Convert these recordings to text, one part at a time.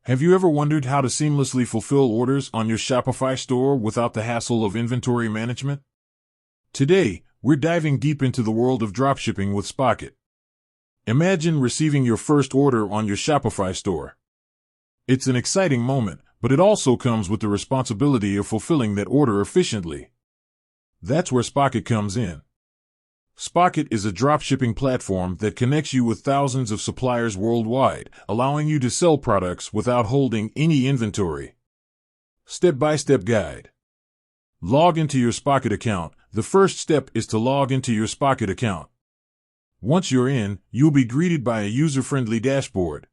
Have you ever wondered how to seamlessly fulfill orders on your Shopify store without the hassle of inventory management? Today, we're diving deep into the world of dropshipping with Spocket. Imagine receiving your first order on your Shopify store. It's an exciting moment, but it also comes with the responsibility of fulfilling that order efficiently. That's where Spocket comes in. Spocket is a dropshipping platform that connects you with thousands of suppliers worldwide, allowing you to sell products without holding any inventory. Step-by-step guide. Log into your Spocket account. The first step is to log into your Spocket account. Once you're in, you'll be greeted by a user-friendly dashboard.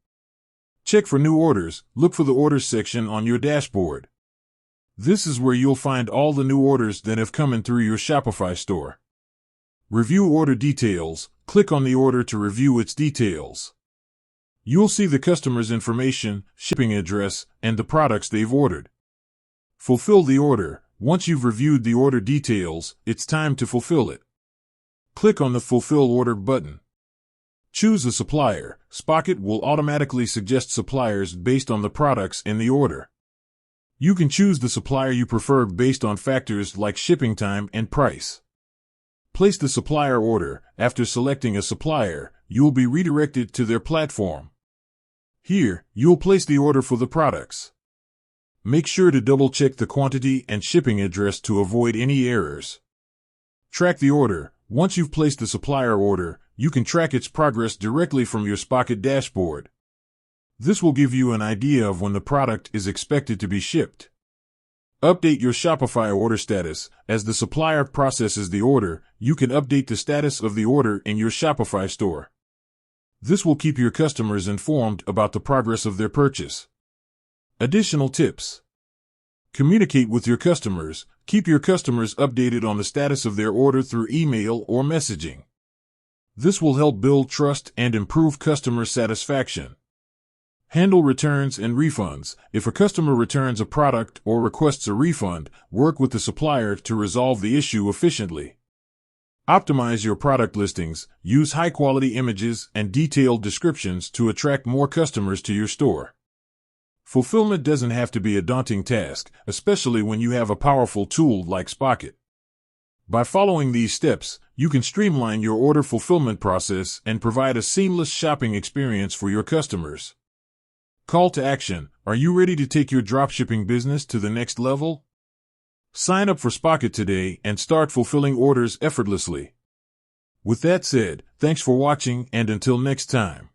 Check for new orders. Look for the Orders section on your dashboard. This is where you'll find all the new orders that have come in through your Shopify store. Review order details. Click on the order to review its details. You'll see the customer's information, shipping address, and the products they've ordered. Fulfill the order. Once you've reviewed the order details, it's time to fulfill it. Click on the Fulfill Order button. Choose a supplier. Spocket will automatically suggest suppliers based on the products in the order. You can choose the supplier you prefer based on factors like shipping time and price. Place the supplier order. After selecting a supplier, you'll be redirected to their platform. Here, you'll place the order for the products. Make sure to double-check the quantity and shipping address to avoid any errors. Track the order. Once you've placed the supplier order, you can track its progress directly from your Spocket dashboard. This will give you an idea of when the product is expected to be shipped. Update your Shopify order status. As the supplier processes the order, you can update the status of the order in your Shopify store. This will keep your customers informed about the progress of their purchase. Additional tips. Communicate with your customers. Keep your customers updated on the status of their order through email or messaging. This will help build trust and improve customer satisfaction. Handle returns and refunds. If a customer returns a product or requests a refund, work with the supplier to resolve the issue efficiently. Optimize your product listings. Use high-quality images and detailed descriptions to attract more customers to your store. Fulfillment doesn't have to be a daunting task, especially when you have a powerful tool like Spocket. By following these steps, you can streamline your order fulfillment process and provide a seamless shopping experience for your customers. Call to action. Are you ready to take your dropshipping business to the next level? Sign up for Spocket today and start fulfilling orders effortlessly. With that said, thanks for watching, and until next time.